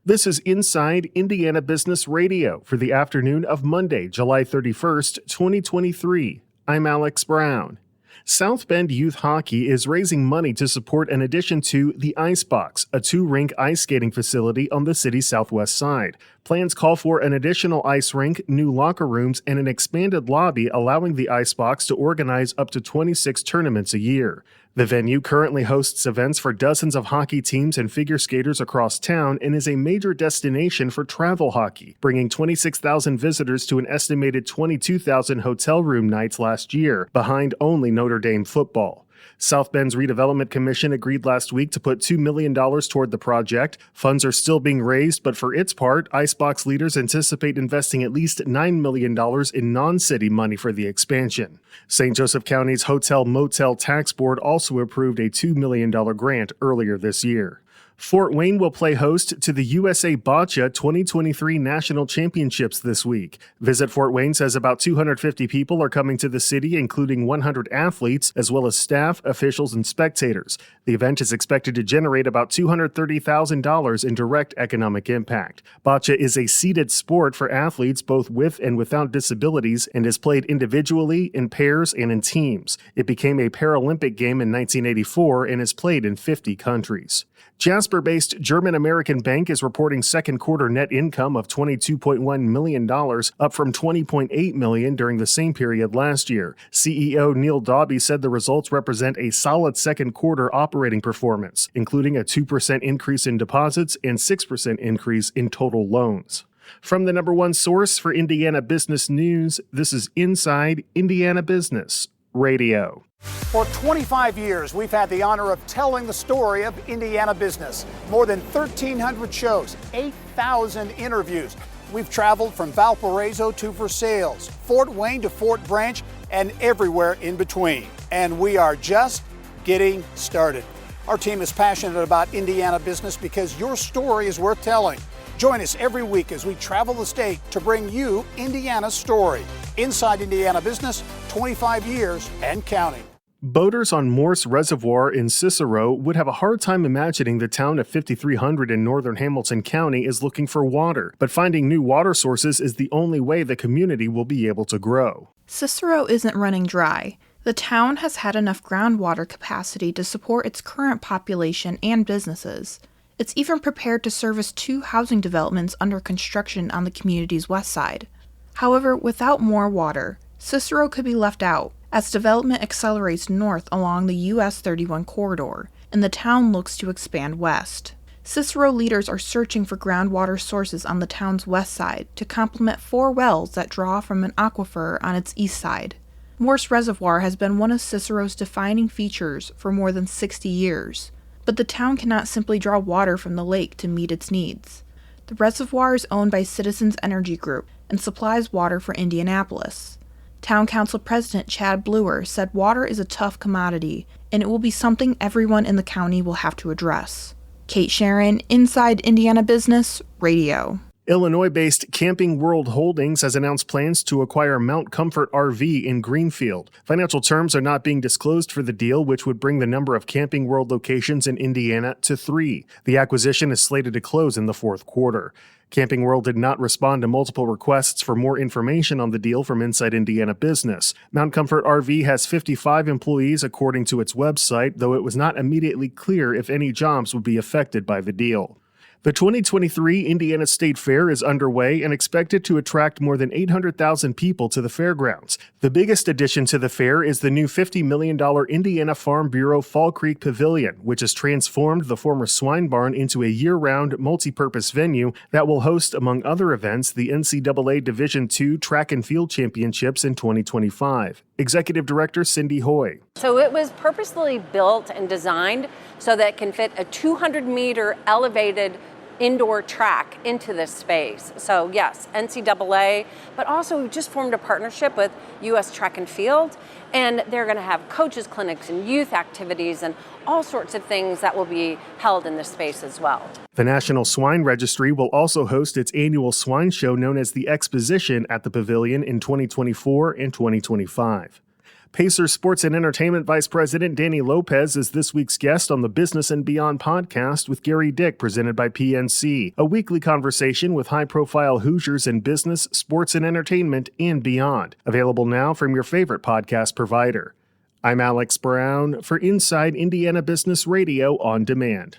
This is Inside Indiana Business Radio for the afternoon of Monday, July 31st, 2023. I'm Alex Brown. South Bend Youth Hockey is raising money to support an addition to the Icebox, a two-rink ice skating facility on the city's southwest side. Plans call for an additional ice rink, new locker rooms, and an expanded lobby allowing the Icebox to organize up to 26 tournaments a year. The venue currently hosts events for dozens of hockey teams and figure skaters across town and is a major destination for travel hockey, bringing 26,000 visitors to an estimated 22,000 hotel room nights last year, behind only Notre Dame football. South Bend's Redevelopment Commission agreed last week to put $2 million toward the project. Funds are still being raised, but for its part, Icebox leaders anticipate investing at least $9 million in non-city money for the expansion. St. Joseph County's Hotel Motel Tax Board also approved a $2 million grant earlier this year. Fort Wayne will play host to the USA Boccia 2023 National Championships this week. Visit Fort Wayne says about 250 people are coming to the city, including 100 athletes, as well as staff, officials, and spectators. The event is expected to generate about $230,000 in direct economic impact. Boccia is a seeded sport for athletes both with and without disabilities and is played individually, in pairs, and in teams. It became a Paralympic game in 1984 and is played in 50 countries. Jasper-based German-American Bank is reporting second quarter net income of $22.1 million, up from $20.8 million during the same period last year. CEO Neil Dauby said the results represent a solid second quarter operating performance, including a 2% increase in deposits and 6% increase in total loans. From the number one source for Indiana business news, this is Inside Indiana Business Radio. For 25 years, we've had the honor of telling the story of Indiana business. More than 1,300 shows, 8,000 interviews. We've traveled from Valparaiso to Versailles, Fort Wayne to Fort Branch, and everywhere in between. And we are just getting started. Our team is passionate about Indiana business because your story is worth telling. Join us every week as we travel the state to bring you Indiana's story. Inside Indiana Business, 25 years and counting. Boaters on Morse Reservoir in Cicero would have a hard time imagining the town of 5,300 in northern Hamilton County is looking for water, but finding new water sources is the only way the community will be able to grow. Cicero isn't running dry. The town has had enough groundwater capacity to support its current population and businesses. It's even prepared to service 2 housing developments under construction on the community's west side. However, without more water, Cicero could be left out, as development accelerates north along the US 31 corridor, and the town looks to expand west. Cicero leaders are searching for groundwater sources on the town's west side to complement 4 wells that draw from an aquifer on its east side. Morse Reservoir has been one of Cicero's defining features for more than 60 years, but the town cannot simply draw water from the lake to meet its needs. The reservoir is owned by Citizens Energy Group and supplies water for Indianapolis. Town Council President Chad Bluer said water is a tough commodity, and it will be something everyone in the county will have to address. Kate Sharon, Inside Indiana Business Radio. Illinois-based Camping World Holdings has announced plans to acquire Mount Comfort RV in Greenfield. Financial terms are not being disclosed for the deal, which would bring the number of Camping World locations in Indiana to 3. The acquisition is slated to close in the fourth quarter. Camping World did not respond to multiple requests for more information on the deal from Inside Indiana Business. Mount Comfort RV has 55 employees according to its website, though it was not immediately clear if any jobs would be affected by the deal. The 2023 Indiana State Fair is underway and expected to attract more than 800,000 people to the fairgrounds. The biggest addition to the fair is the new $50 million Indiana Farm Bureau Fall Creek Pavilion, which has transformed the former swine barn into a year-round multi-purpose venue that will host, among other events, the NCAA Division II Track and Field Championships in 2025. Executive Director Cindy Hoy. So it was purposely built and designed so that it can fit a 200-meter elevated indoor track into this space. So yes, NCAA, but also we've just formed a partnership with US Track and Field, and they're going to have coaches clinics and youth activities and all sorts of things that will be held in this space as well. The National Swine Registry will also host its annual swine show known as the Exposition at the Pavilion in 2024 and 2025. Pacer Sports and Entertainment Vice President Danny Lopez is this week's guest on the Business and Beyond podcast with Gary Dick, presented by PNC, a weekly conversation with high-profile Hoosiers in business, sports, and entertainment and beyond. Available now from your favorite podcast provider. I'm Alex Brown for Inside Indiana Business Radio on Demand.